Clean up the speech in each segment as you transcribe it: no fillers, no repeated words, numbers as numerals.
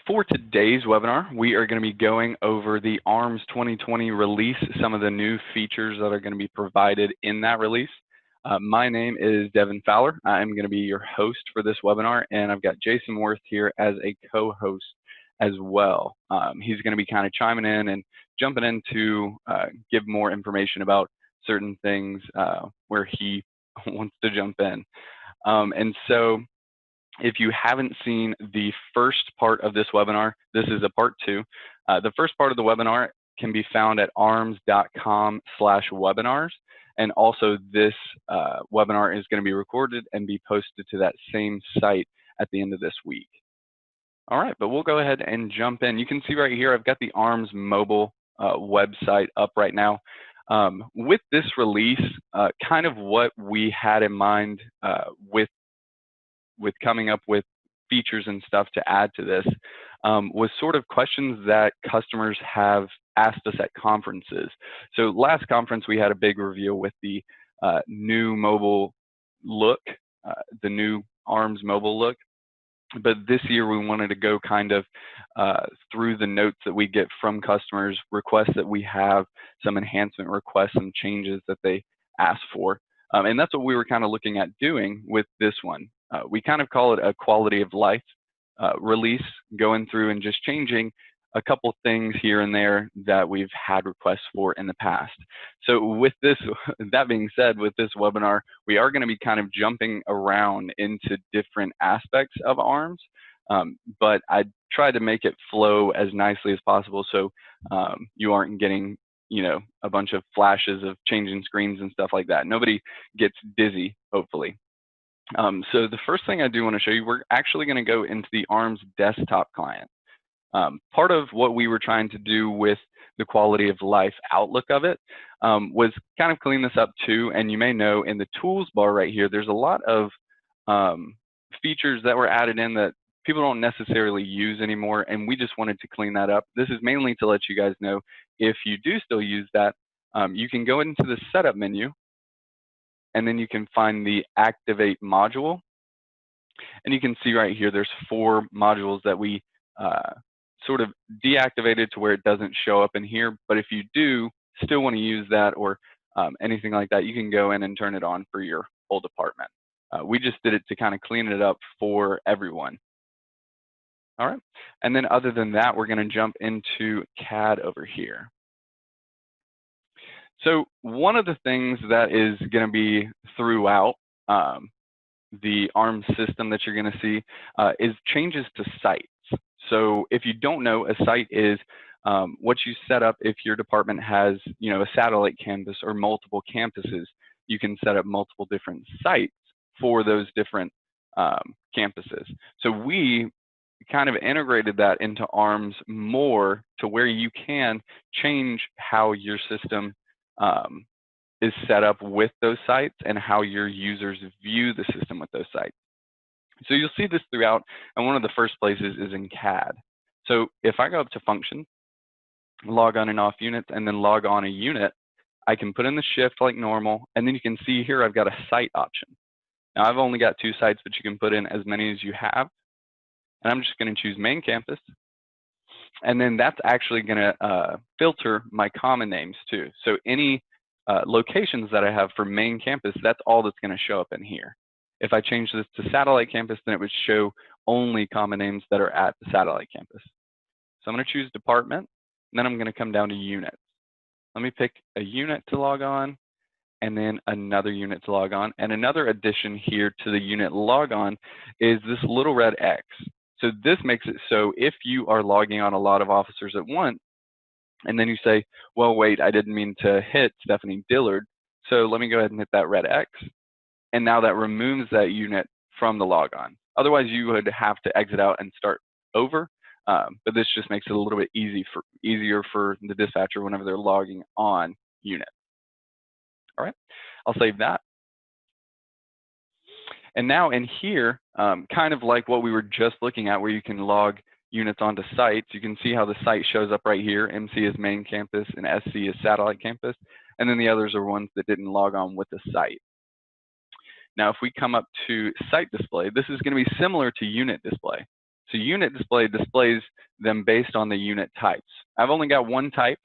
For today's webinar, we are going to be going over the ARMS 2020 release, some of the new features that are going to be provided in that release. My name is Devin Fowler. I'm going to be your host for this webinar, and I've got Jason Worth here as a co-host as well. He's going to be kind of chiming in and jumping in to give more information about certain things where he wants to jump in. And so if you haven't seen the first part of this webinar, this is a part 2. The first part of the webinar can be found at arms.com/webinars. And also this webinar is going to be recorded and be posted to that same site at the end of this week. All right, but we'll go ahead and jump in. You can see right here, I've got the ARMS mobile website up right now. With this release, kind of what we had in mind with coming up with features and stuff to add to this was sort of questions that customers have asked us at conferences. So last conference, we had a big reveal with the new mobile look, the new ARMS mobile look. But this year, we wanted to go kind of through the notes that we get from customers, requests that we have, some enhancement requests and changes that they ask for. And that's what we were kind of looking at doing with this one. We kind of call it a quality of life release, going through and just changing a couple things here and there that we've had requests for in the past. So with this, that being said, with this webinar, we are going to be kind of jumping around into different aspects of ARMS, but I tried to make it flow as nicely as possible so you aren't getting, you know, a bunch of flashes of changing screens and stuff like that. Nobody gets dizzy, hopefully. So the first thing I do want to show you, we're actually going to go into the ARMS desktop client. Part of what we were trying to do with the quality of life outlook of it was kind of clean this up too. And you may know in the tools bar right here, there's a lot of features that were added in that people don't necessarily use anymore. And we just wanted to clean that up. This is mainly to let you guys know if you do still use that, you can go into the setup menu. And then you can find the activate module. And you can see right here, there's 4 modules that we sort of deactivated to where it doesn't show up in here. But if you do still want to use that or anything like that, you can go in and turn it on for your whole department. We just did it to kind of clean it up for everyone. All right. And then other than that, we're going to jump into CAD over here. So one of the things that is going to be throughout the ARMS system that you're going to see is changes to sites. So if you don't know, a site is what you set up if your department has, you know, a satellite campus or multiple campuses. You can set up multiple different sites for those different campuses. So we kind of integrated that into ARMS more to where you can change how your system is set up with those sites and how your users view the system with those sites. So you'll see this throughout, and one of the first places is in CAD. So if I go up to function, log on and off units, and then log on a unit, I can put in the shift like normal, and then you can see here I've got a site option. Now I've only got 2 sites, but you can put in as many as you have. And I'm just going to choose main campus. And then that's actually going to filter my common names too. So any locations that I have for main campus, that's all that's going to show up in here. If I change this to satellite campus, then it would show only common names that are at the satellite campus. So I'm going to choose department, and then I'm going to come down to units. Let me pick a unit to log on, and then another unit to log on. And another addition here to the unit log on is this little red X. So this makes it so if you are logging on a lot of officers at once, and then you say, well, wait, I didn't mean to hit Stephanie Dillard, so let me go ahead and hit that red X. And now that removes that unit from the logon. Otherwise, you would have to exit out and start over. But this just makes it a little bit easier for the dispatcher whenever they're logging on units. All right, I'll save that. And now in here, kind of like what we were just looking at where you can log units onto sites, you can see how the site shows up right here. MC is main campus and SC is satellite campus. And then the others are ones that didn't log on with the site. Now, if we come up to site display, this is going to be similar to unit display. So unit display displays them based on the unit types. I've only got one type,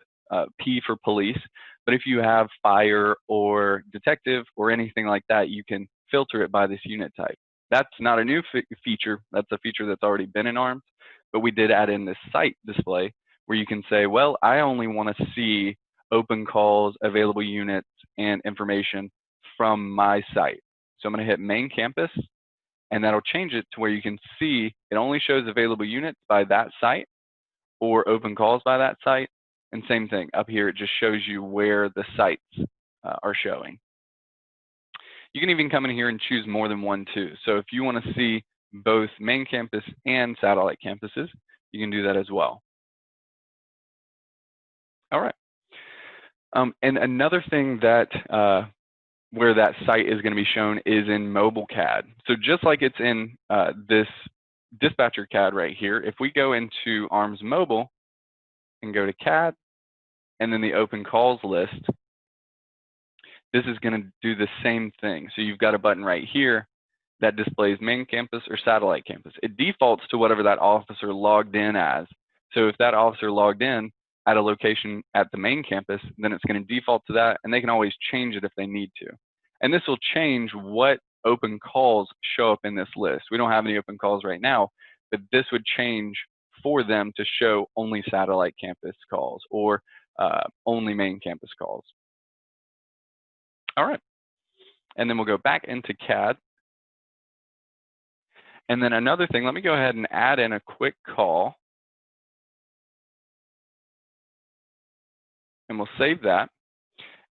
P for police, but if you have fire or detective or anything like that, you can filter it by this unit type. That's not a new feature. That's a feature that's already been in ARMS, but we did add in this site display where you can say, well, I only want to see open calls, available units, and information from my site. So I'm going to hit main campus, and that'll change it to where you can see it only shows available units by that site or open calls by that site. And same thing, up here it just shows you where the sites are showing. You can even come in here and choose more than one too. So if you want to see both main campus and satellite campuses, you can do that as well. All right. And another thing that where that site is going to be shown is in Mobilecad. So just like it's in this dispatcher CAD right here, if we go into ARMS Mobile and go to CAD and then the open calls list, this is going to do the same thing. So you've got a button right here that displays main campus or satellite campus. It defaults to whatever that officer logged in as. So if that officer logged in at a location at the main campus, then it's going to default to that, and they can always change it if they need to. And this will change what open calls show up in this list. We don't have any open calls right now, but this would change for them to show only satellite campus calls or only main campus calls. All right. And then we'll go back into CAD. And then another thing, let me go ahead and add in a quick call. And we'll save that.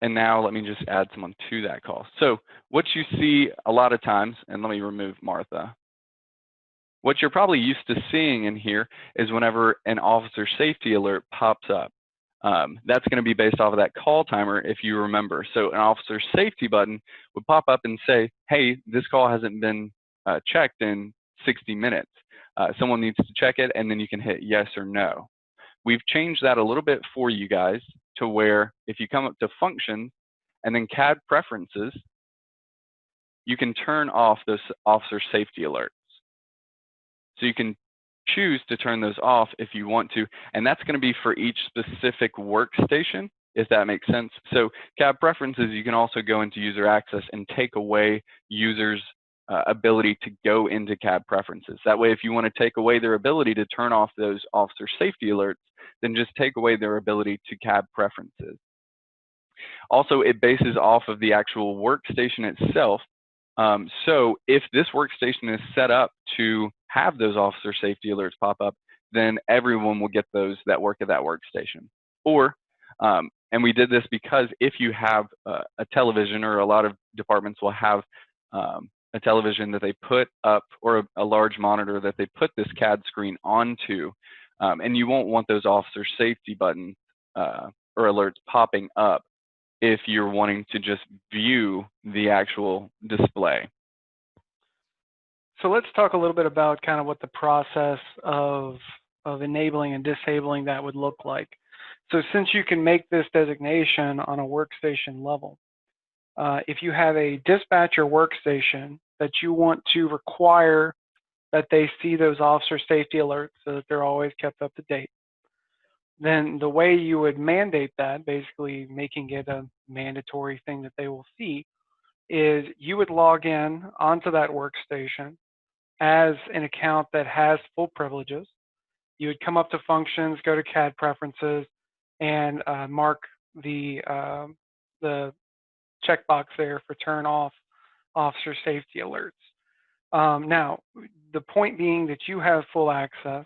And now let me just add someone to that call. So what you see a lot of times, and let me remove Martha. What you're probably used to seeing in here is whenever an officer safety alert pops up. That's going to be based off of that call timer, if you remember. So an officer safety button would pop up and say, hey, this call hasn't been checked in 60 minutes. Someone needs to check it, and then you can hit yes or no. We've changed that a little bit for you guys to where if you come up to functions and then CAD preferences, you can turn off those officer safety alerts. So you can choose to turn those off if you want to, and that's going to be for each specific workstation, if that makes sense. So CAD preferences, you can also go into user access and take away users' ability to go into CAD preferences. That way, if you want to take away their ability to turn off those officer safety alerts, then just take away their ability to CAD preferences. Also, it bases off of the actual workstation itself. So if this workstation is set up to have those officer safety alerts pop up, then everyone will get those that work at that workstation. Or, and we did this because if you have a television, or a lot of departments will have a television that they put up, or a large monitor that they put this CAD screen onto, and you won't want those officer safety buttons or alerts popping up if you're wanting to just view the actual display. So let's talk a little bit about kind of what the process of enabling and disabling that would look like. So since you can make this designation on a workstation level, if you have a dispatcher workstation that you want to require that they see those officer safety alerts so that they're always kept up to date, then the way you would mandate that, basically making it a mandatory thing that they will see, is you would log in onto that workstation as an account that has full privileges. You would come up to functions, go to CAD preferences, and mark the checkbox there for turn off officer safety alerts. Now, the point being that you have full access,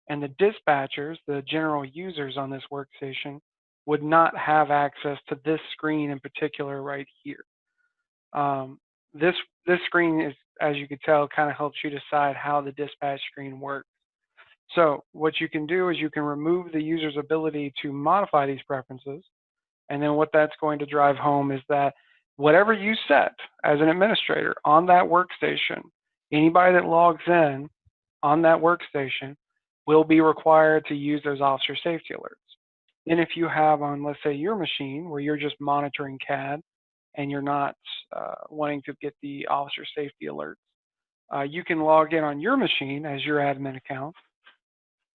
and the dispatchers, the general users on this workstation, would not have access to this screen in particular right here. This screen is, as you can tell, kind of helps you decide how the dispatch screen works. So what you can do is you can remove the user's ability to modify these preferences, and then what that's going to drive home is that whatever you set as an administrator on that workstation, anybody that logs in on that workstation will be required to use those officer safety alerts. Then if you have on, let's say, your machine where you're just monitoring CAD and you're not wanting to get the officer safety alerts, you can log in on your machine as your admin account,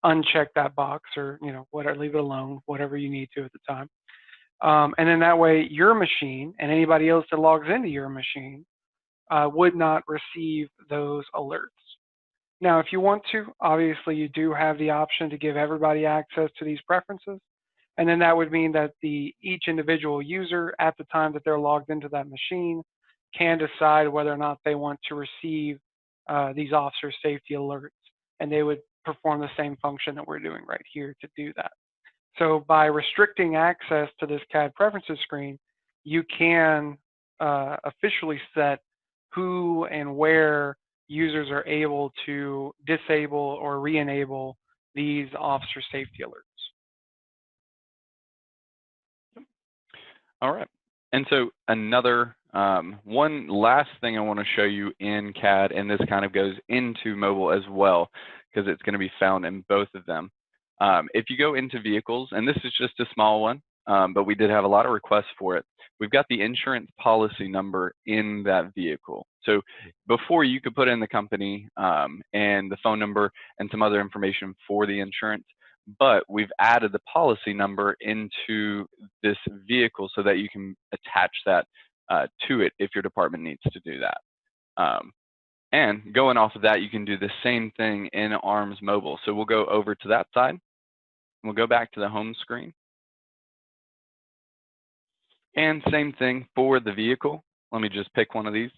uncheck that box, or whatever, leave it alone, whatever you need to at the time. And then that way your machine and anybody else that logs into your machine would not receive those alerts. Now, if you want to, obviously you do have the option to give everybody access to these preferences. And then that would mean that each individual user at the time that they're logged into that machine can decide whether or not they want to receive these officer safety alerts. And they would perform the same function that we're doing right here to do that. So by restricting access to this CAD preferences screen, you can officially set who and where users are able to disable or re-enable these officer safety alerts. All right. And so another one last thing I want to show you in CAD, and this kind of goes into mobile as well, because it's going to be found in both of them. If you go into vehicles, and this is just a small one, but we did have a lot of requests for it. We've got the insurance policy number in that vehicle. So before, you could put in the company and the phone number and some other information for the insurance, but we've added the policy number into this vehicle so that you can attach that to it if your department needs to do that. And going off of that, you can do the same thing in ARMS Mobile. So we'll go over to that side. We'll go back to the home screen. And same thing for the vehicle. Let me just pick one of these.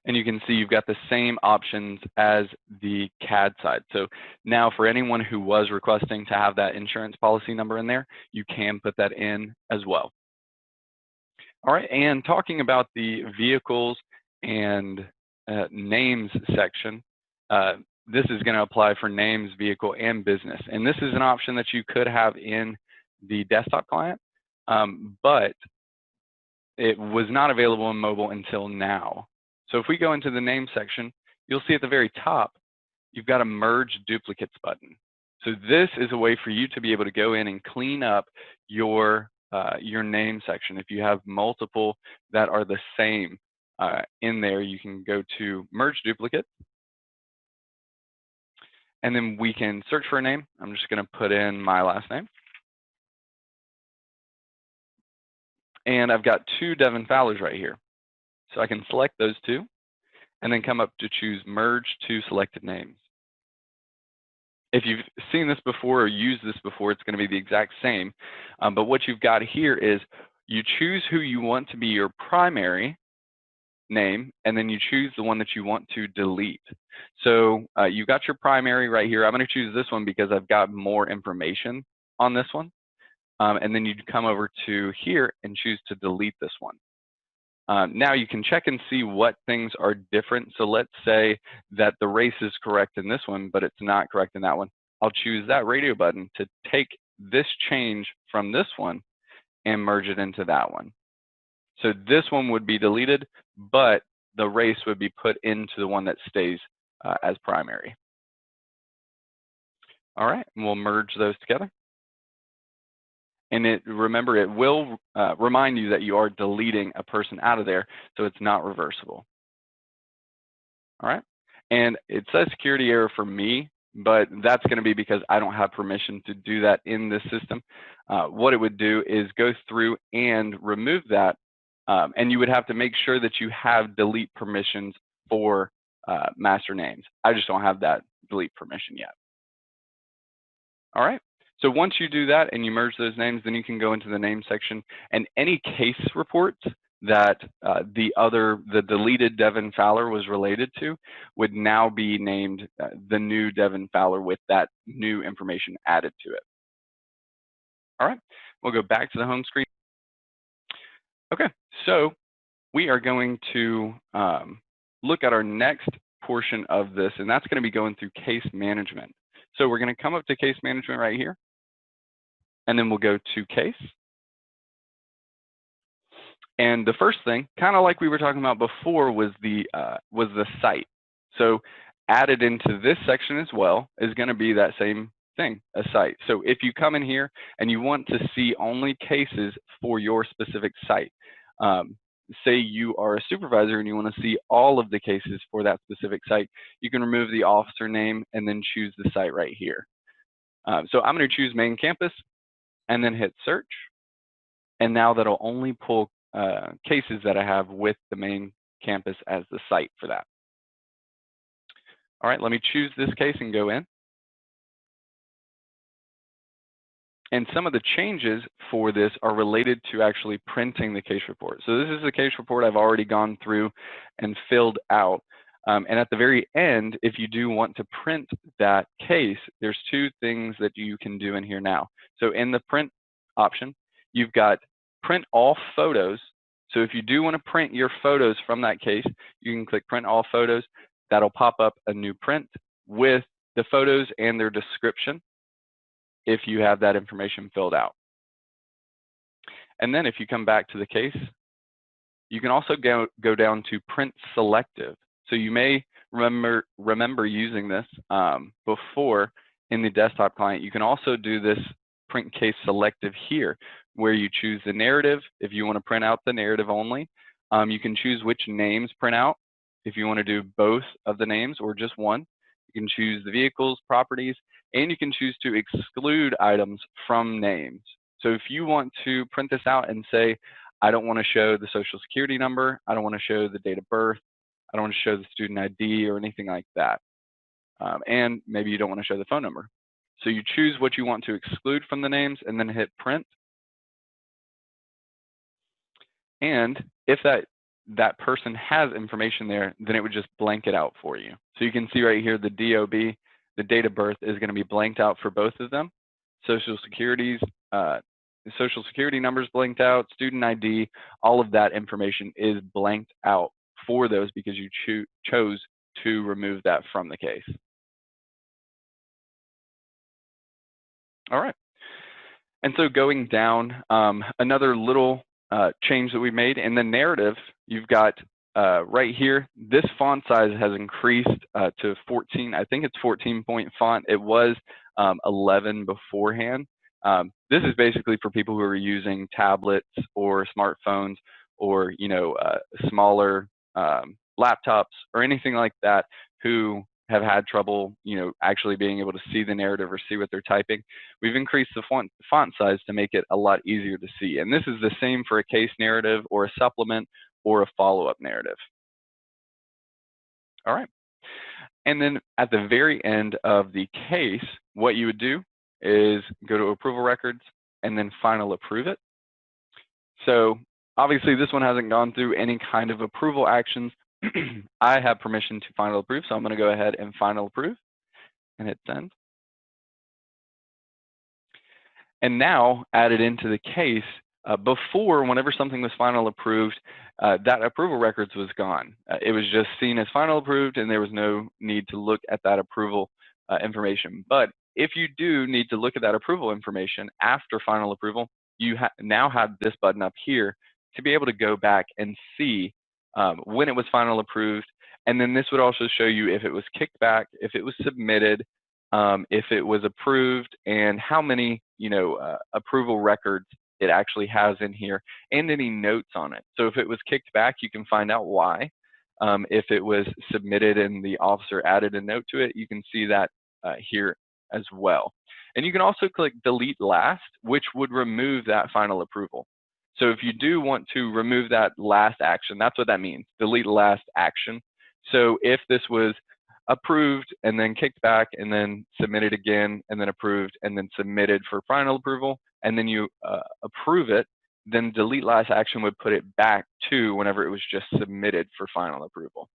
And you can see you've got the same options as the CAD side. So now for anyone who was requesting to have that insurance policy number in there, you can put that in as well. All right, and talking about the vehicles and names section, this is going to apply for names, vehicle, and business. And this is an option that you could have in the desktop client, but it was not available in mobile until now. So if we go into the name section, you'll see at the very top, you've got a merge duplicates button. So this is a way for you to be able to go in and clean up your name section. If you have multiple that are the same in there, you can go to merge duplicate. And then we can search for a name. I'm just going to put in my last name. And I've got two Devin Fowlers right here. So I can select those two and then come up to choose merge to selected names. If you've seen this before or used this before, it's going to be the exact same. But what you've got here is you choose who you want to be your primary name, and then you choose the one that you want to delete. So you got your primary right here. I'm going to choose this one because I've got more information on this one. And then you'd come over to here and choose to delete this one. Now you can check and see what things are different. So let's say that the race is correct in this one, but it's not correct in that one. I'll choose that radio button to take this change from this one and merge it into that one. So this one would be deleted, but the race would be put into the one that stays as primary. All right, and we'll merge those together. And remember, it will remind you that you are deleting a person out of there, so it's not reversible. All right, and it says security error for me, but that's going to be because I don't have permission to do that in this system. What it would do is go through and remove that, and you would have to make sure that you have delete permissions for master names. I just don't have that delete permission yet. All right. So once you do that and you merge those names, then you can go into the name section, and any case reports that the deleted Devin Fowler was related to would now be named the new Devin Fowler with that new information added to it. All right, we'll go back to the home screen. Okay, so we are going to look at our next portion of this, and that's going to be going through case management. So we're going to come up to case management right here. And then we'll go to case. And the first thing, kind of like we were talking about before, was the site. So added into this section as well is going to be that same thing, a site. So if you come in here and you want to see only cases for your specific site, say you are a supervisor and you want to see all of the cases for that specific site, you can remove the officer name and then choose the site right here. So I'm going to choose main campus and then hit search. And now that'll only pull cases that I have with the main campus as the site for that. All right, let me choose this case and go in. And some of the changes for this are related to actually printing the case report. So this is a case report I've already gone through and filled out. And at the very end, if you do want to print that case, there's two things that you can do in here now. So in the print option, you've got print all photos. So if you do want to print your photos from that case, you can click print all photos. That'll pop up a new print with the photos and their description if you have that information filled out. And then if you come back to the case, you can also go down to print selective. So you may remember using this before in the desktop client. You can also do this print case selective here, where you choose the narrative if you want to print out the narrative only. You can choose which names print out if you want to do both of the names or just one. You can choose the vehicles, properties, and you can choose to exclude items from names. So if you want to print this out and say, I don't want to show the social security number, I don't want to show the date of birth, I don't want to show the student ID or anything like that. And maybe you don't want to show the phone number. So you choose what you want to exclude from the names and then hit print. And if that person has information there, then it would just blank it out for you. So you can see right here, the DOB, the date of birth is going to be blanked out for both of them. Social security numbers blanked out, student ID, all of that information is blanked out for those because you chose to remove that from the case. All right. And so going down, another little change that we made in the narrative, you've got right here, this font size has increased to 14. I think it's 14-point font. It was 11 beforehand. This is basically for people who are using tablets or smartphones or smaller laptops or anything like that, who have had trouble actually being able to see the narrative or see what they're typing. We've increased the font size to make it a lot easier to see. And this is the same for a case narrative or a supplement or a follow-up narrative. All right. And then at the very end of the case, what you would do is go to approval records and then final approve it. So obviously this one hasn't gone through any kind of approval actions. I have permission to final approve, so I'm going to go ahead and final approve and hit send. And now added into the case, before, whenever something was final approved, that approval records was gone. It was just seen as final approved and there was no need to look at that approval information. But if you do need to look at that approval information after final approval, you now have this button up here to be able to go back and see when it was final approved. And then this would also show you if it was kicked back, if it was submitted, if it was approved, and how many approval records it actually has in here, and any notes on it. So if it was kicked back, you can find out why. If it was submitted and the officer added a note to it, you can see that here as well. And you can also click delete last, which would remove that final approval. So if you do want to remove that last action, that's what that means, delete last action. So if this was approved and then kicked back and then submitted again and then approved and then submitted for final approval, and then you approve it, then delete last action would put it back to whenever it was just submitted for final approval.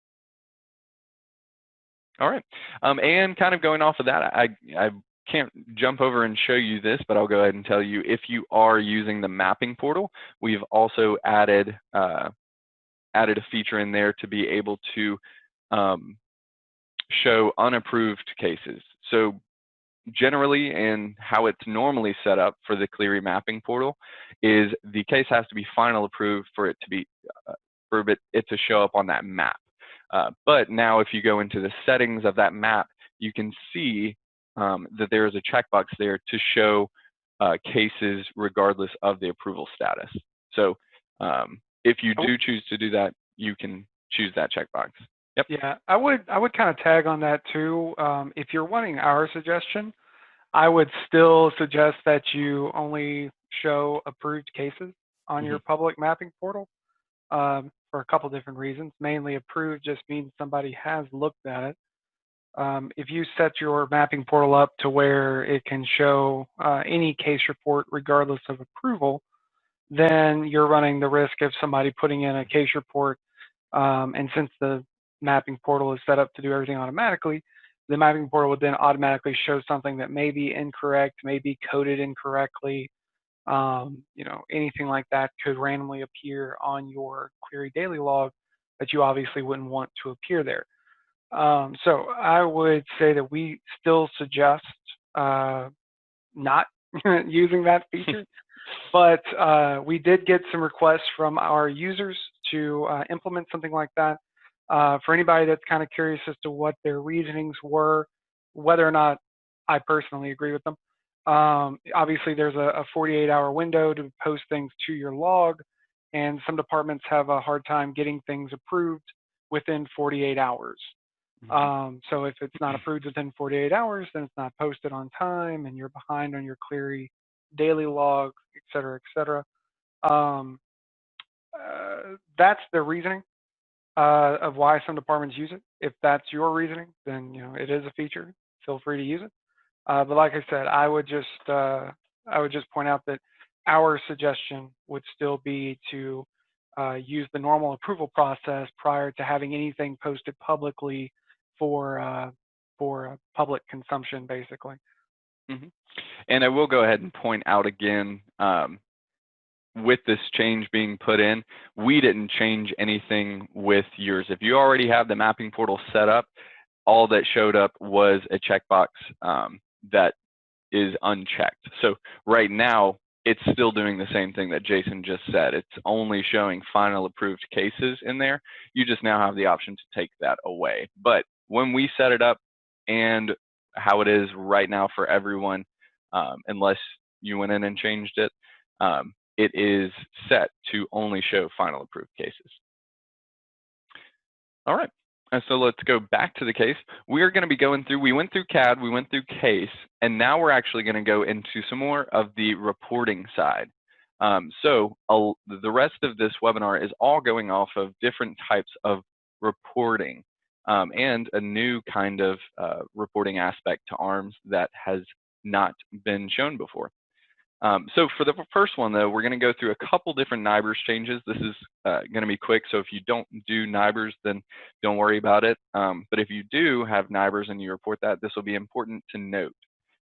All right, and kind of going off of that, I can't jump over and show you this, but I'll go ahead and tell you, if you are using the mapping portal, we've also added a feature in there to be able to show unapproved cases. So generally, and how it's normally set up for the Clery mapping portal, is the case has to be final approved for it to be it to show up on that map. But now if you go into the settings of that map, you can see that there is a checkbox there to show cases regardless of the approval status. So if you do choose to do that, you can choose that checkbox. Yep. Yeah, I would kind of tag on that too. If you're wanting our suggestion, I would still suggest that you only show approved cases on your public mapping portal for a couple different reasons. Mainly, approved just means somebody has looked at it. If you set your mapping portal up to where it can show any case report regardless of approval, then you're running the risk of somebody putting in a case report. And since the mapping portal is set up to do everything automatically, the mapping portal would then automatically show something that may be incorrect, may be coded incorrectly. Anything like that could randomly appear on your query daily log that you obviously wouldn't want to appear there. So I would say that we still suggest not using that feature, but we did get some requests from our users to implement something like that. For anybody that's kind of curious as to what their reasonings were, whether or not I personally agree with them, obviously there's a 48-hour window to post things to your log, and some departments have a hard time getting things approved within 48 hours. So if it's not approved within 48 hours, then it's not posted on time and you're behind on your query daily log, et cetera, et cetera. That's the reasoning of why some departments use it. If that's your reasoning, then it is a feature. Feel free to use it. But like I said, I would just point out that our suggestion would still be to use the normal approval process prior to having anything posted publicly for public consumption, basically. And I will go ahead and point out again, with this change being put in, we didn't change anything with yours. If you already have the mapping portal set up, all that showed up was a checkbox that is unchecked. So right now, it's still doing the same thing that Jason just said. It's only showing final approved cases in there. You just now have the option to take that away. But when we set it up and how it is right now for everyone, unless you went in and changed it, it is set to only show final approved cases. All right. So let's go back to the case. We are going to be going through, we went through CAD, we went through case, and now we're actually going to go into some more of the reporting side. So the rest of this webinar is all going off of different types of reporting and a new kind of reporting aspect to ARMS that has not been shown before. So for the first one, though, we're going to go through a couple different NIBRS changes. This is going to be quick, so if you don't do NIBRS, then don't worry about it. But if you do have NIBRS and you report that, this will be important to note.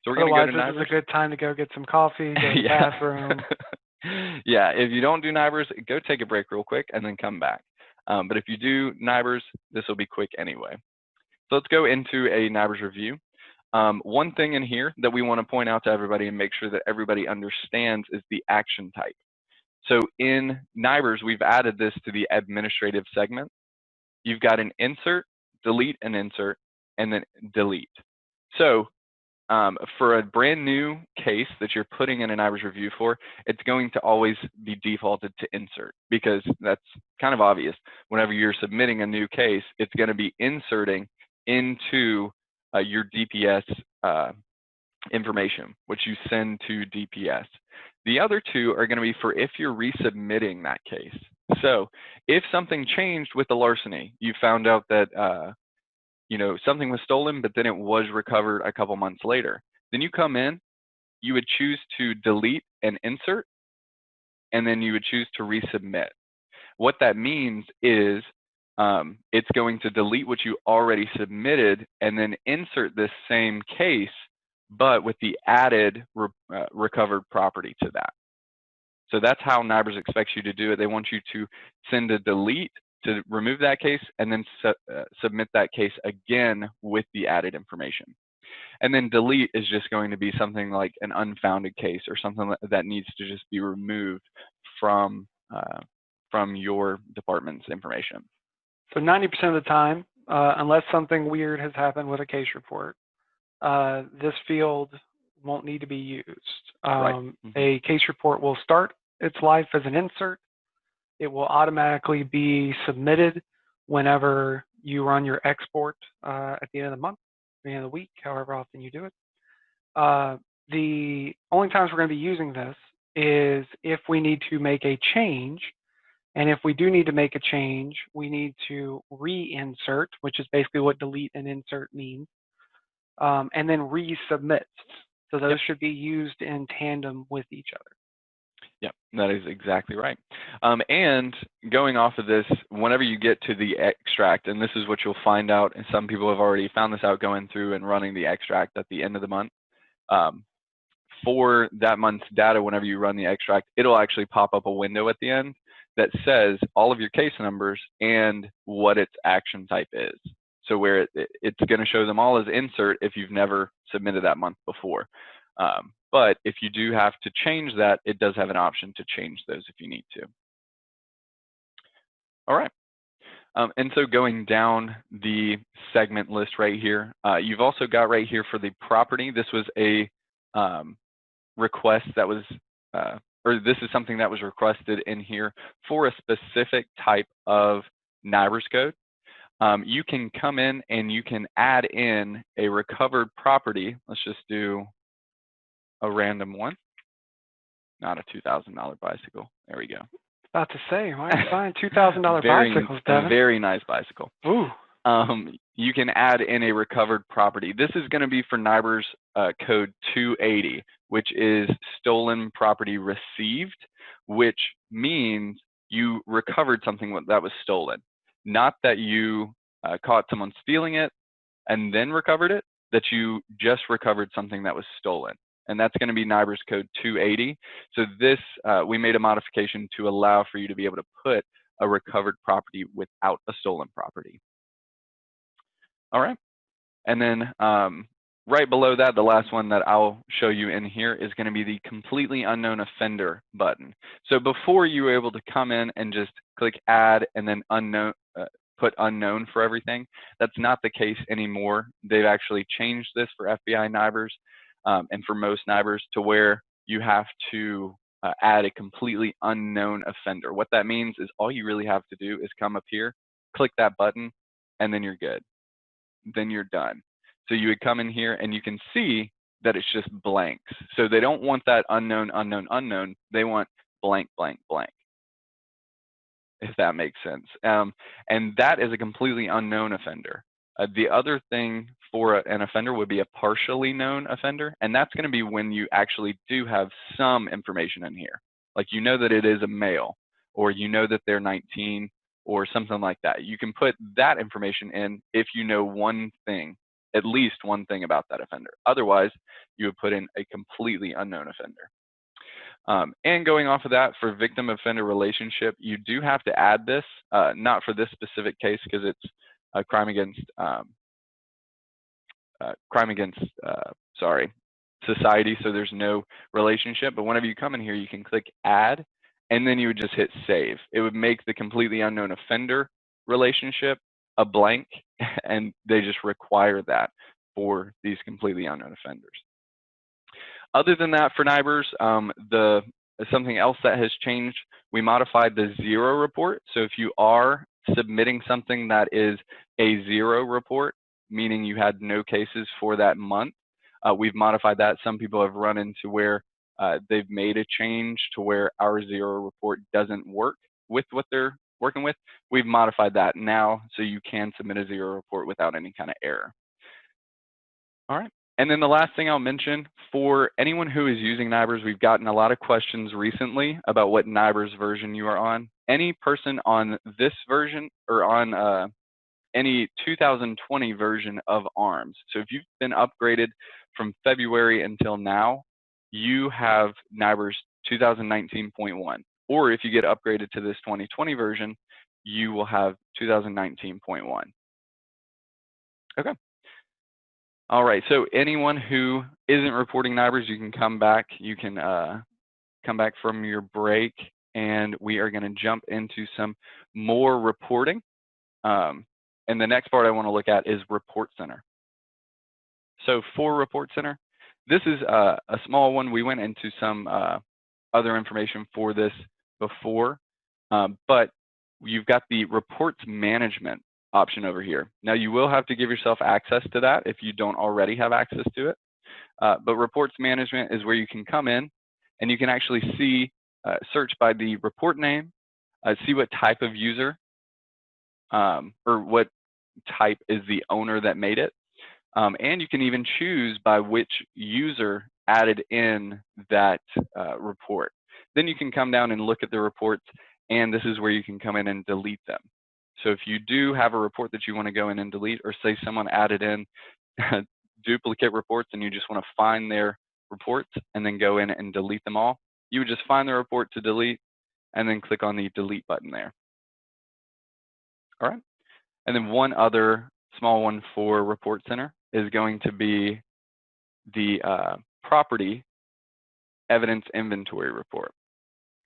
So we're going to go to NIBRS. This is a good time to go get some coffee, go to the bathroom. Yeah, if you don't do NIBRS, go take a break real quick and then come back. But if you do NIBRS, this will be quick anyway. So let's go into a NIBRS review. One thing in here that we want to point out to everybody and make sure that everybody understands is the action type. So in NIBRS, we've added this to the administrative segment. You've got an insert, delete an insert, and then delete. So for a brand new case that you're putting in a NIBRS review for, it's going to always be defaulted to insert because that's kind of obvious. Whenever you're submitting a new case, it's going to be inserting into your DPS information, which you send to DPS. The other two are going to be for if you're resubmitting that case. So if something changed with the larceny, you found out that something was stolen, but then it was recovered a couple months later, then you come in, you would choose to delete and insert, and then you would choose to resubmit. What that means is it's going to delete what you already submitted and then insert this same case, but with the added recovered property to that. So that's how NIBRS expects you to do it. They want you to send a delete to remove that case and then submit that case again with the added information. And then delete is just going to be something like an unfounded case or something that needs to just be removed from your department's information. So 90% of the time, unless something weird has happened with a case report, this field won't need to be used. Right. A case report will start its life as an insert. it will automatically be submitted whenever you run your export at the end of the month, the end of the week, however often you do it. The only times we're going to be using this is if we need to make a change. And if we do need to make a change, we need to reinsert, which is basically what delete and insert means, and then resubmit. So those should be used in tandem with each other. Yep, that is exactly right. And going off of this, whenever you get to the extract, and this is what you'll find out, and some people have already found this out going through and running the extract at the end of the month. For that month's data, whenever you run the extract, it'll actually pop up a window at the end that says all of your case numbers and what its action type is. So where it's going to show them all as insert if you've never submitted that month before. But if you do have to change that, it does have an option to change those if you need to. All right. And so going down the segment list right here, you've also got right here for the property. This was a request that was, or this is something that was requested in here for a specific type of NIBRS code. You can come in and you can add in a recovered property. Let's just do a random one, not a $2,000 bicycle. There we go. About to say, why are you buying $2,000 bicycles, Devin? Very nice bicycle. Ooh. You can add in a recovered property. This is going to be for NIBRS code 280, which is stolen property received, which means you recovered something that was stolen. Not that you caught someone stealing it and then recovered it, that you just recovered something that was stolen. And that's going to be NIBRS code 280. So this, we made a modification to allow for you to be able to put a recovered property without a stolen property. All right. And then right below that, the last one that I'll show you in here is going to be the completely unknown offender button. So before you were able to come in and just click add and then unknown, put unknown for everything, that's not the case anymore. They've actually changed this for FBI NIBRS and for most NIBRS to where you have to add a completely unknown offender. What that means is all you really have to do is come up here, click that button, and then you're good. Then you're done. So you would come in here and you can see that it's just blanks. So they don't want that unknown, unknown, unknown. They want blank, blank, blank, if that makes sense. And that is a completely unknown offender. The other thing for an offender would be a partially known offender, and that's going to be when you actually do have some information in here. Like you know that it is a male, or you know that they're 19, or something like that. You can put that information in if you know one thing, at least one thing about that offender. Otherwise, you would put in a completely unknown offender. And going off of that, for victim-offender relationship, you do have to add this, not for this specific case because it's a crime against society, so there's no relationship. But whenever you come in here, you can click add, and then you would just hit save. It would make the completely unknown offender relationship a blank, and they just require that for these completely unknown offenders. Other than that, for NIBRS, something else that has changed, we modified the zero report. So if you are submitting something that is a zero report, meaning you had no cases for that month, we've modified that. Some people have run into where they've made a change to where our zero report doesn't work with what they're working with. We've modified that now so you can submit a zero report without any kind of error. All right. And then the last thing I'll mention, for anyone who is using NIBRS, we've gotten a lot of questions recently about what NIBRS version you are on. Any person on this version or on any 2020 version of ARMS. So if you've been upgraded from February until now, you have NIBRS 2019.1. Or if you get upgraded to this 2020 version, you will have 2019.1. Okay. All right, so anyone who isn't reporting NIBRS, you can come back. You can come back from your break, and we are going to jump into some more reporting. And the next part I want to look at is Report Center. So for Report Center, this is a small one. We went into some other information for this before, But you've got the reports management option over here. Now, you will have to give yourself access to that if you don't already have access to it. But reports management is where you can come in and you can actually see, search by the report name, see what type of user or what type is the owner that made it. And you can even choose by which user added in that report. Then you can come down and look at the reports, and this is where you can come in and delete them. So if you do have a report that you want to go in and delete, or say someone added in duplicate reports and you just want to find their reports and then go in and delete them all, you would just find the report to delete and then click on the delete button there. All right. And then one other small one for Report Center is going to be the property evidence inventory report.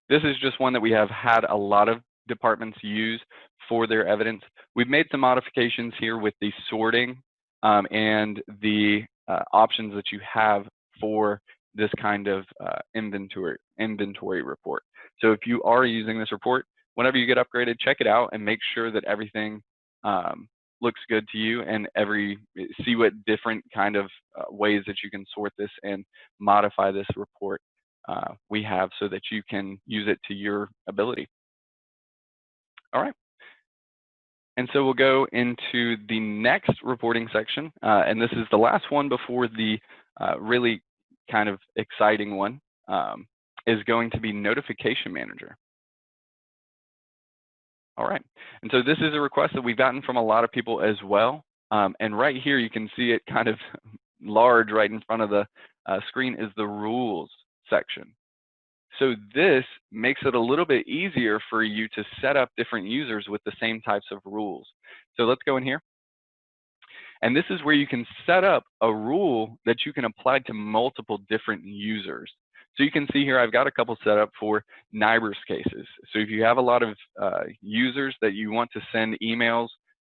This is just one that we have had a lot of departments use for their evidence. We've made some modifications here with the sorting and the options that you have for this kind of inventory report. So if you are using this report, whenever you get upgraded, check it out and make sure that everything looks good to you, and see what different kind of ways that you can sort this and modify this report we have so that you can use it to your ability. All right. And so we'll go into the next reporting section, and this is the last one before the really kind of exciting one, is going to be Notification Manager. All right, and so this is a request that we've gotten from a lot of people as well. And right here, you can see it kind of large right in front of the screen is the rules section. So this makes it a little bit easier for you to set up different users with the same types of rules. So let's go in here. And this is where you can set up a rule that you can apply to multiple different users. So you can see here, I've got a couple set up for NIBRS cases. So if you have a lot of users that you want to send email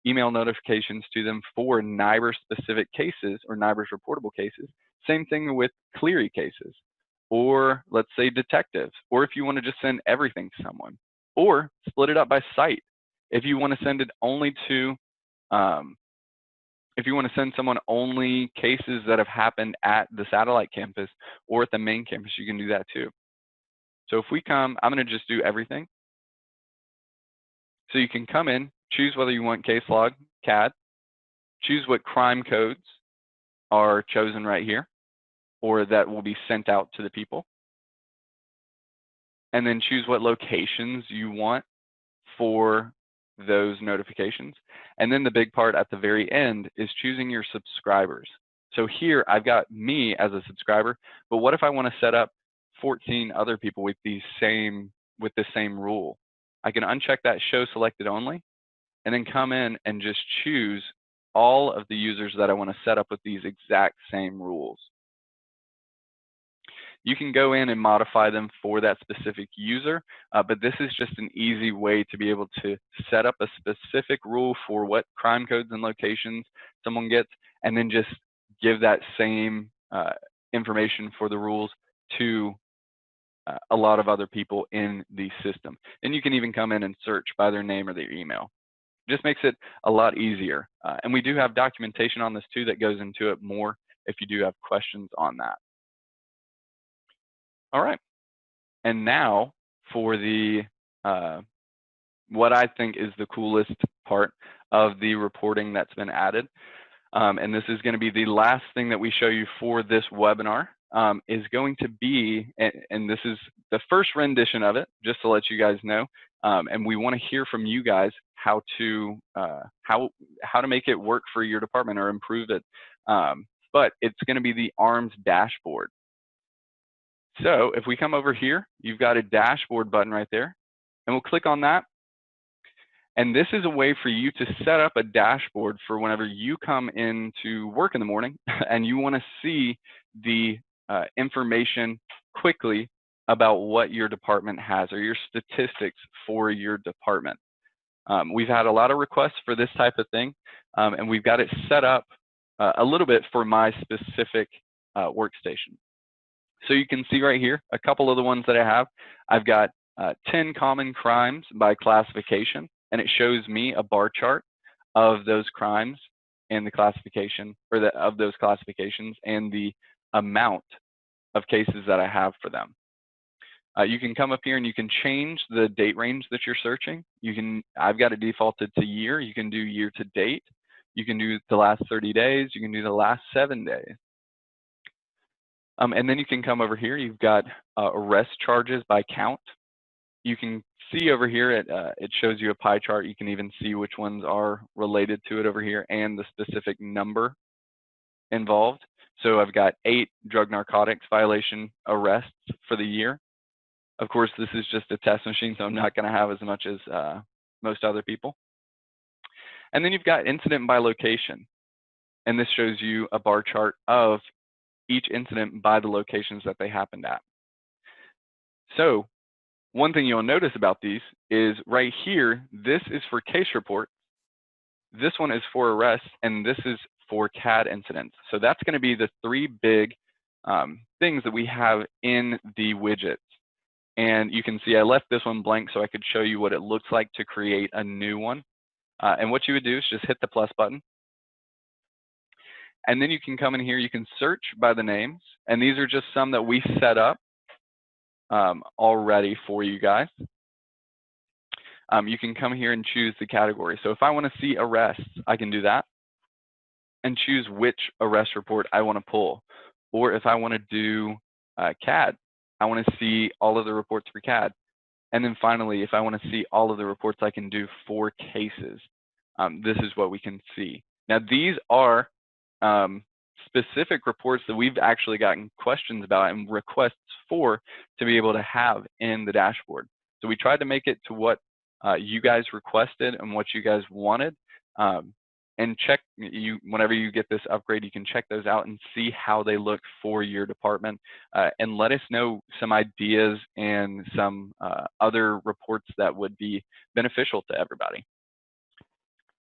notifications to them for NIBRS specific cases or NIBRS reportable cases, same thing with Clery cases, or let's say detectives, or if you want to just send everything to someone, or split it up by site. If you want to send it only to if you want to send someone only cases that have happened at the satellite campus or at the main campus, you can do that too. So if we come, I'm going to just do everything. So you can come in, choose whether you want case log, CAD, choose what crime codes are chosen right here, or that will be sent out to the people. And then choose what locations you want for those notifications. And then the big part at the very end is choosing your subscribers. So here I've got me as a subscriber, but what if I want to set up 14 other people with the same rule? I can uncheck that show selected only, and then come in and just choose all of the users that I want to set up with these exact same rules. You can go in and modify them for that specific user, but this is just an easy way to be able to set up a specific rule for what crime codes and locations someone gets, and then just give that same information for the rules to a lot of other people in the system. And you can even come in and search by their name or their email. Just makes it a lot easier. And we do have documentation on this too that goes into it more if you do have questions on that. All right, and now for the what I think is the coolest part of the reporting that's been added, and this is going to be the last thing that we show you for this webinar, is going to be, and this is the first rendition of it, just to let you guys know, and we want to hear from you guys how to make it work for your department or improve it, but it's going to be the ARMS dashboard. So if we come over here, you've got a dashboard button right there, and we'll click on that. And this is a way for you to set up a dashboard for whenever you come into work in the morning and you want to see the information quickly about what your department has or your statistics for your department. We've had a lot of requests for this type of thing, and we've got it set up a little bit for my specific workstation. So you can see right here, a couple of the ones that I have. I've got 10 common crimes by classification, and it shows me a bar chart of those crimes and the classification, or of those classifications and the amount of cases that I have for them. You can come up here and you can change the date range that you're searching. I've got it defaulted to year. You can do year to date. You can do the last 30 days. You can do the last 7 days. And then you can come over here. You've got arrest charges by count. You can see over here, it shows you a pie chart. You can even see which ones are related to it over here and the specific number involved. So I've got 8 drug narcotics violation arrests for the year. Of course, this is just a test machine, so I'm not going to have as much as most other people. And then you've got incident by location. And this shows you a bar chart of each incident by the locations that they happened at. So one thing you'll notice about these is right here, this is for case report. This one is for arrests, and this is for CAD incidents. So that's going to be the 3 big things that we have in the widgets. And you can see I left this one blank so I could show you what it looks like to create a new one. And what you would do is just hit the plus button. And then you can come in here, you can search by the names. And these are just some that we set up already for you guys. You can come here and choose the category. So if I want to see arrests, I can do that and choose which arrest report I want to pull. Or if I want to do CAD, I want to see all of the reports for CAD. And then finally, if I want to see all of the reports I can do for cases, this is what we can see. Now, these are specific reports that we've actually gotten questions about and requests for to be able to have in the dashboard. So we tried to make it to what you guys requested and what you guys wanted. And whenever you get this upgrade, you can check those out and see how they look for your department, and let us know some ideas and some other reports that would be beneficial to everybody.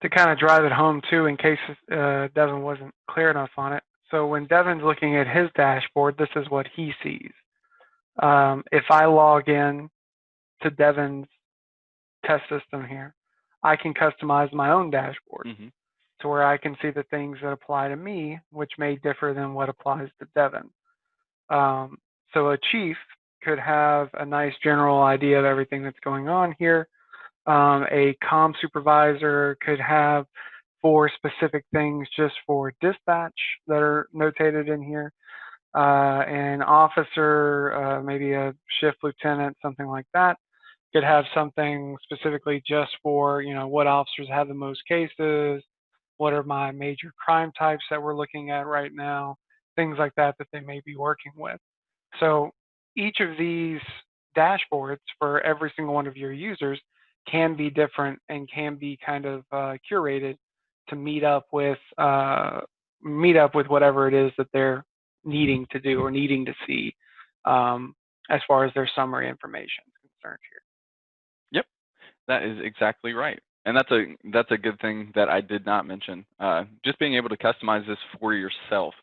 To kind of drive it home too, in case Devin wasn't clear enough on it. So when Devin's looking at his dashboard, this is what he sees. If I log in to Devin's test system here, I can customize my own dashboard. To where I can see the things that apply to me, which may differ than what applies to Devin. So a chief could have a nice general idea of everything that's going on here. A comm supervisor could have 4 specific things just for dispatch that are notated in here. An officer, maybe a shift lieutenant, something like that, could have something specifically just for, what officers have the most cases, what are my major crime types that we're looking at right now, things like that that they may be working with. So each of these dashboards for every single one of your users can be different and can be kind of curated to meet up with whatever it is that they're needing to do or needing to see as far as their summary information is concerned here. Yep, that is exactly right. And that's a good thing that I did not mention. Just being able to customize this for yourself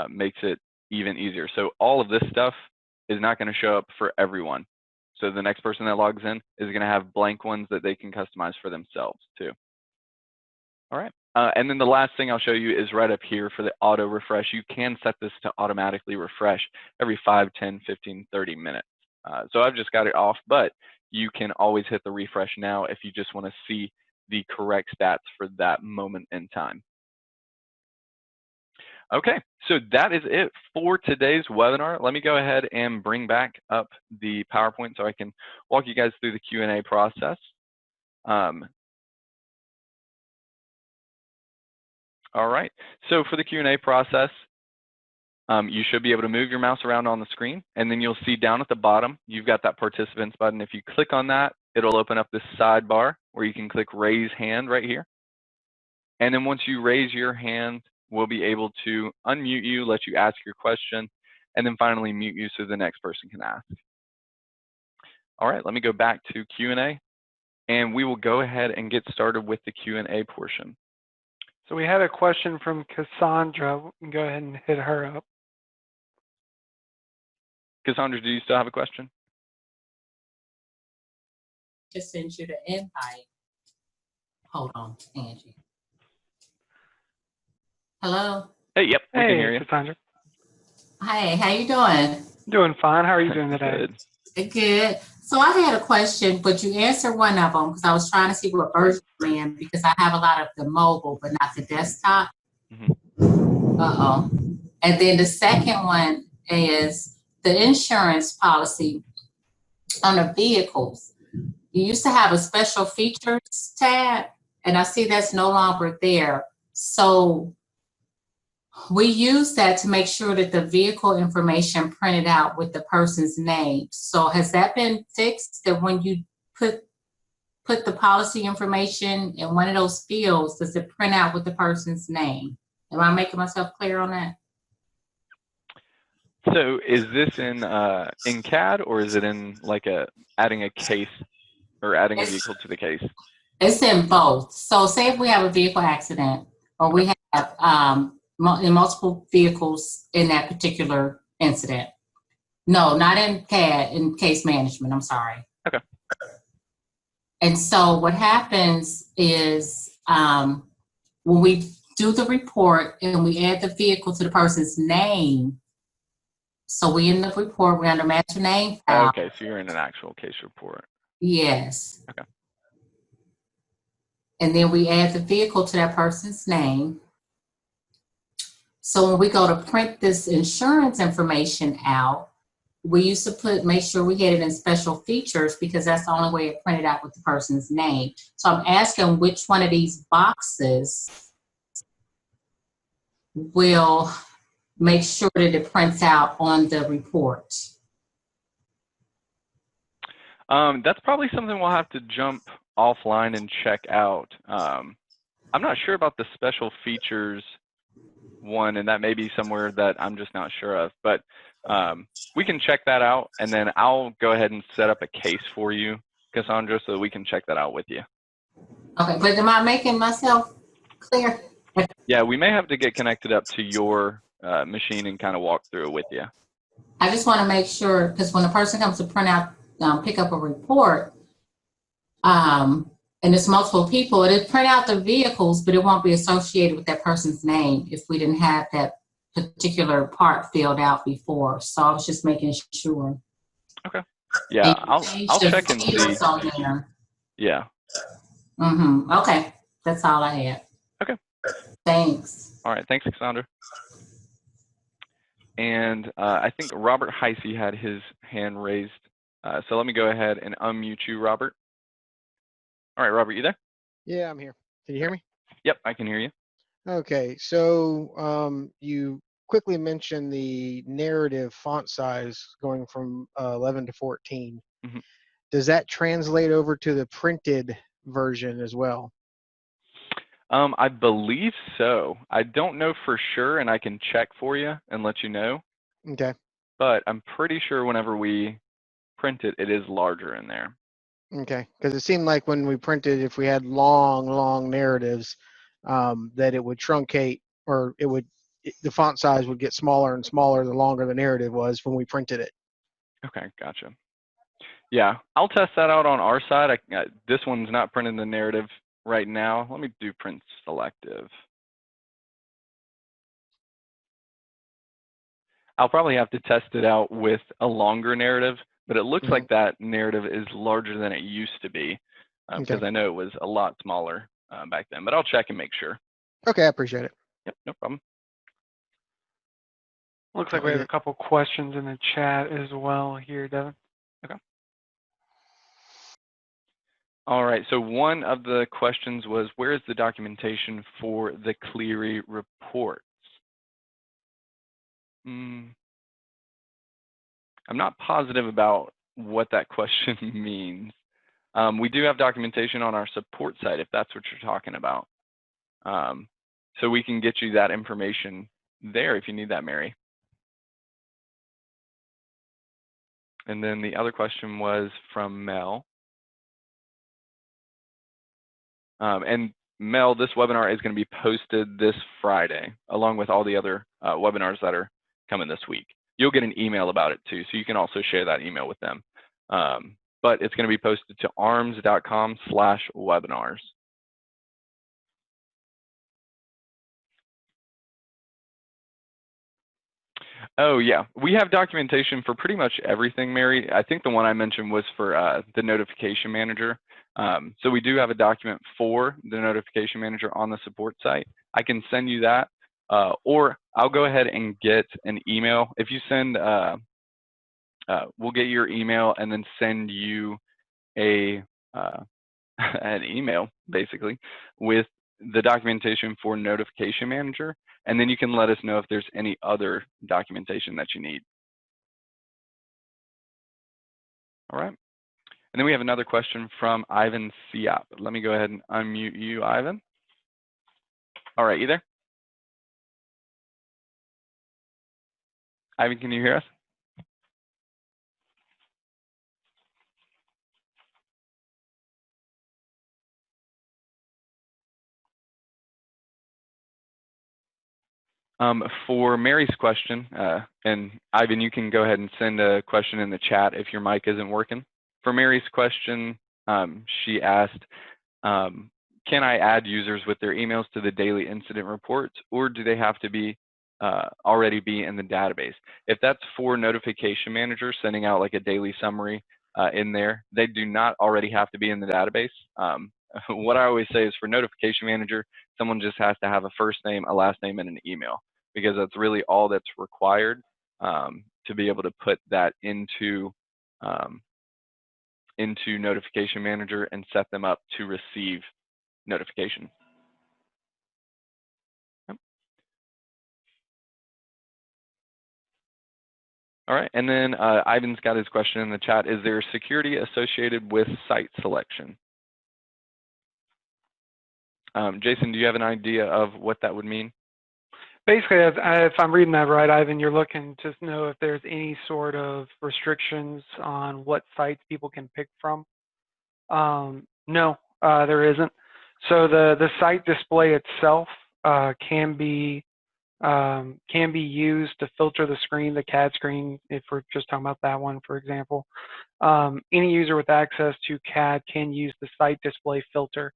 makes it even easier. So all of this stuff is not going to show up for everyone. So the next person that logs in is going to have blank ones that they can customize for themselves too. All right. And then the last thing I'll show you is right up here for the auto refresh. You can set this to automatically refresh every 5, 10, 15, 30 minutes. So I've just got it off, but you can always hit the refresh now if you just want to see the correct stats for that moment in time. Okay, so that is it for today's webinar. Let me go ahead and bring back up the PowerPoint so I can walk you guys through the Q&A process. All right, so for the Q&A process, you should be able to move your mouse around on the screen, and then you'll see down at the bottom, you've got that participants button. If you click on that, it'll open up this sidebar where you can click raise hand right here. And then once you raise your hand, we'll be able to unmute you, let you ask your question, and then finally mute you so the next person can ask. All right, let me go back to Q&A, and we will go ahead and get started with the Q&A portion. So we had a question from Cassandra. We can go ahead and hit her up. Cassandra, do you still have a question? just send you the invite. Hold on, Angie. Hello. Hey, yep, we can hear you. Cassandra. Hey, how you doing? Doing fine. How are you doing today? Good. Good. So I had a question, but you answered one of them because I was trying to see what version you're in because I have a lot of the mobile, but not the desktop. Uh-oh. And then the second one is the insurance policy on the vehicles. You used to have a special features tab, and I see that's no longer there. So we use that to make sure that the vehicle information printed out with the person's name. So has that been fixed, that when you put the policy information in one of those fields, does it print out with the person's name? Am I making myself clear on that? So is this in CAD, or is it in like adding a case or adding a vehicle to the case? It's in both. So say if we have a vehicle accident, or we have multiple vehicles in that particular incident. No, not in CAD, in case management, I'm sorry. Okay. And so what happens is when we do the report and we add the vehicle to the person's name, so we in the report, we're under master name file. Okay, so you're in an actual case report. Yes. Okay. And then we add the vehicle to that person's name. So when we go to print this insurance information out, we used to make sure we had it in special features because that's the only way it printed out with the person's name. So I'm asking which one of these boxes will make sure that it prints out on the report. That's probably something we'll have to jump offline and check out. I'm not sure about the special features one, and that may be somewhere that I'm just not sure of, but we can check that out, and then I'll go ahead and set up a case for you, Cassandra, so that we can check that out with you. Okay, but am I making myself clear? Yeah, we may have to get connected up to your machine and kind of walk through it with you. I just want to make sure, because when a person comes to print out, pick up a report, and it's multiple people, it'll print out the vehicles, but it won't be associated with that person's name if we didn't have that particular part filled out before. So I was just making sure. Okay. Yeah, I'll check and see. On there. Yeah. Okay, that's all I had. Okay. Thanks. All right, thanks, Cassandra. And I think Robert Heisey had his hand raised. So let me go ahead and unmute you, Robert. All right, Robert, you there? Yeah, I'm here. Can you hear me? Yep, I can hear you. Okay, so you quickly mentioned the narrative font size going from 11 to 14. Mm-hmm. Does that translate over to the printed version as well? I believe so. I don't know for sure, and I can check for you and let you know. Okay. But I'm pretty sure whenever we print it, it is larger in there. Okay, because it seemed like when we printed, if we had long narratives, that it would truncate, or the font size would get smaller and smaller the longer the narrative was when we printed it. Okay, gotcha. Yeah, I'll test that out on our side. This one's not printing the narrative right now. Let me do print selective. I'll probably have to test it out with a longer narrative, but it looks like that narrative is larger than it used to be, because I know it was a lot smaller back then, but I'll check and make sure. Okay, I appreciate it. Yep, no problem. Looks like we have a couple questions in the chat as well here, Devin. Okay. All right, so one of the questions was, where is the documentation for the Clery reports? I'm not positive about what that question means. We do have documentation on our support site, if that's what you're talking about. So we can get you that information there if you need that, Mary. And then the other question was from Mel. And Mel, this webinar is going to be posted this Friday, along with all the other webinars that are coming this week. You'll get an email about it too, so you can also share that email with them. but it's going to be posted to arms.com/webinars. Oh yeah, we have documentation for pretty much everything, Mary. I think the one I mentioned was for the notification manager. So we do have a document for the notification manager on the support site. I can send you that, or I'll go ahead and get an email. If you send, we'll get your email and then send you a an email basically with the documentation for notification manager, and then you can let us know if there's any other documentation that you need. All right. And then we have another question from Ivan Siap. Let me go ahead and unmute you, Ivan. All right, you there? Ivan, can you hear us? For Mary's question, and Ivan, you can go ahead and send a question in the chat if your mic isn't working. For Mary's question, she asked, can I add users with their emails to the daily incident reports, or do they have to be already be in the database? If that's for notification manager sending out like a daily summary in there, they do not already have to be in the database. What I always say is for notification manager, someone just has to have a first name, a last name, and an email, because that's really all that's required to be able to put that into notification manager and set them up to receive notification. Yep. All right, and then Ivan's got his question in the chat. Is there security associated with site selection? Jason, do you have an idea of what that would mean? Basically, if I'm reading that right, Ivan, you're looking to know if there's any sort of restrictions on what sites people can pick from. No, there isn't. So the site display itself can be used to filter the screen, the CAD screen, if we're just talking about that one, for example. Any user with access to CAD can use the site display filter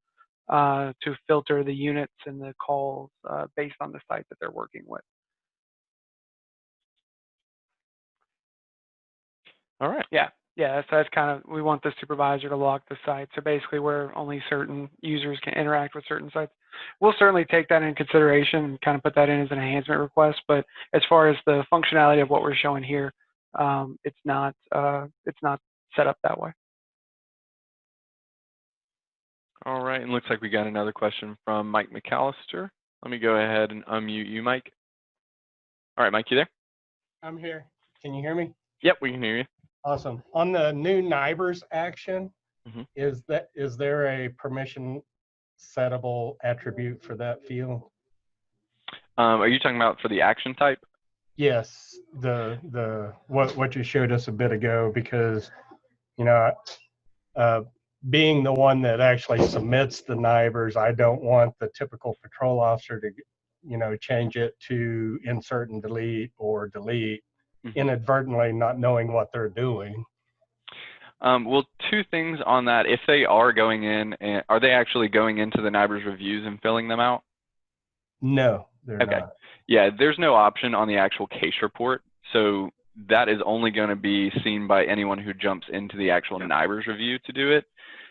to filter the units and the calls based on the site that they're working with. All right. Yeah, so that's kind of, we want the supervisor to lock the site. So basically where only certain users can interact with certain sites. We'll certainly take that into consideration and kind of put that in as an enhancement request. But as far as the functionality of what we're showing here, it's not set up that way. All right, and looks like we got another question from Mike McAllister. Let me go ahead and unmute you, Mike. All right, Mike, you there? I'm here. Can you hear me? Yep, we can hear you. Awesome. On the new neighbors action, Mm-hmm. is there a permission settable attribute for that field? Are you talking about for the action type? Yes, what you showed us a bit ago, because you know, being the one that actually submits the neighbors, I don't want the typical patrol officer to, change it to insert and delete or delete, mm-hmm. inadvertently not knowing what they're doing. Well, two things on that. If they are going in, are they actually going into the neighbors reviews and filling them out? No, they're not. Yeah, there's no option on the actual case report. So that is only going to be seen by anyone who jumps into the actual neighbors review to do it.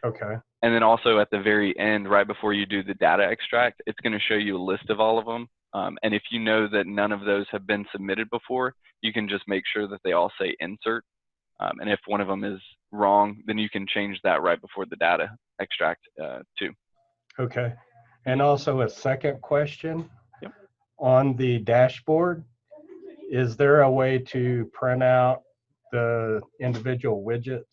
Okay. And then also at the very end, right before you do the data extract, it's going to show you a list of all of them. And if you know that none of those have been submitted before, you can just make sure that they all say insert. And if one of them is wrong, then you can change that right before the data extract too. Okay. And also a second question. Yep. On the dashboard, is there a way to print out the individual widgets?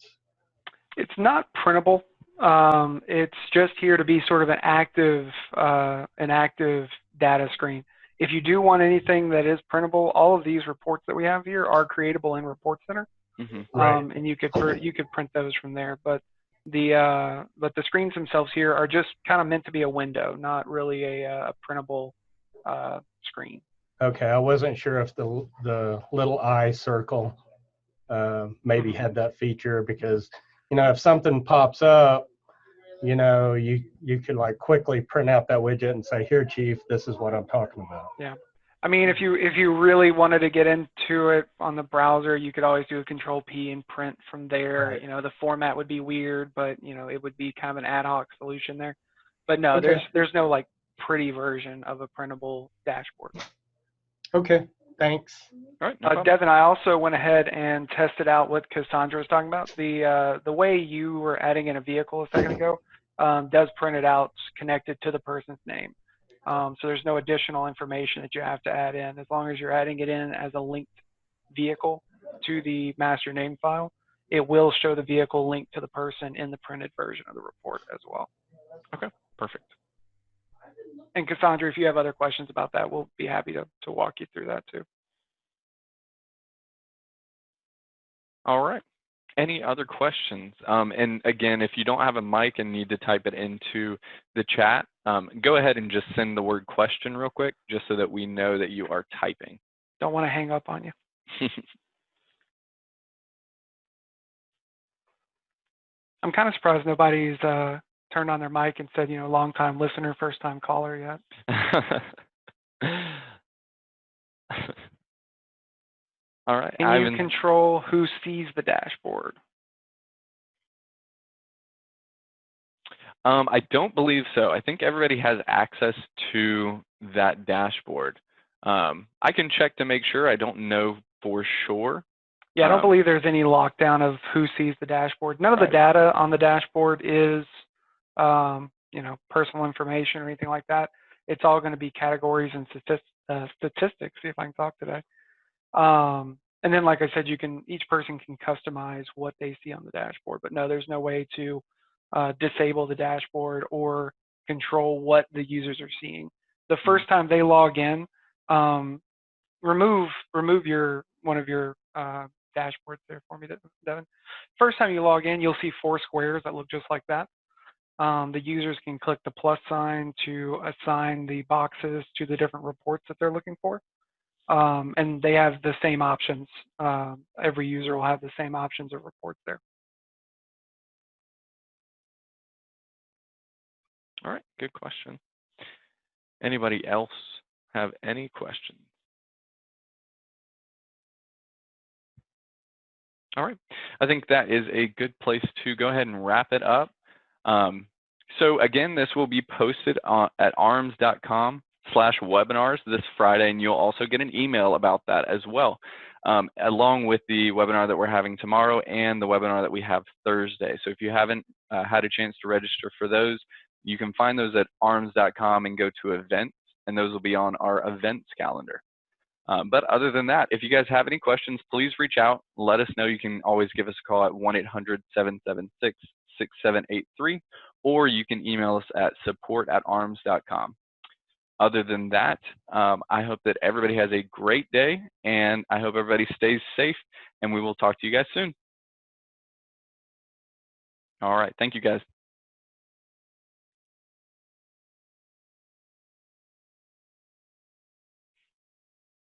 It's not printable. It's just here to be sort of an active data screen. If you do want anything that is printable, all of these reports that we have here are creatable in Report Center. Mm-hmm. Right. And you could print those from there. But the screens themselves here are just kind of meant to be a window, not really a printable screen. Okay, I wasn't sure if the little eye circle maybe had that feature, because if something pops up, you could like quickly print out that widget and say, here, Chief, this is what I'm talking about. Yeah. I mean, if you really wanted to get into it on the browser, you could always do a Control P and print from there. Right. The format would be weird, but it would be kind of an ad hoc solution there. But no, Okay. there's no like pretty version of a printable dashboard. Okay, thanks. All right, no problem. Devin, I also went ahead and tested out what Cassandra was talking about. The way you were adding in a vehicle a second ago does print it out connected to the person's name. So there's no additional information that you have to add in. As long as you're adding it in as a linked vehicle to the master name file, it will show the vehicle linked to the person in the printed version of the report as well. Okay, perfect. And Cassandra, if you have other questions about that, we'll be happy to walk you through that too. All right. Any other questions? And again, if you don't have a mic and need to type it into the chat, go ahead and just send the word question real quick, just so that we know that you are typing. Don't want to hang up on you. I'm kind of surprised nobody's turned on their mic and said, long time listener, first time caller yet. All right. Can you control who sees the dashboard? I don't believe so. I think everybody has access to that dashboard. I can check to make sure. I don't know for sure. Yeah, I don't believe there's any lockdown of who sees the dashboard. None of the data on the dashboard is, personal information or anything like that. It's all going to be categories and statistics. See if I can talk today. And then, like I said, each person can customize what they see on the dashboard. But no, there's no way to disable the dashboard or control what the users are seeing. The first time they log in, remove one of your dashboards there for me, Devin. First time you log in, you'll see 4 squares that look just like that. The users can click the plus sign to assign the boxes to the different reports that they're looking for. And they have the same options. Every user will have the same options of reports there. All right, good question. Anybody else have any questions? All right, I think that is a good place to go ahead and wrap it up. So again, this will be posted at arms.com/webinars this Friday, and you'll also get an email about that as well, along with the webinar that we're having tomorrow and the webinar that we have Thursday. So if you haven't had a chance to register for those, you can find those at arms.com and go to events, and those will be on our events calendar. But other than that, if you guys have any questions, please reach out. Let us know. You can always give us a call at 1-800-776-6783, or you can email us at support@arms.com. Other than that, I hope that everybody has a great day, and I hope everybody stays safe, and we will talk to you guys soon. All right. Thank you, guys.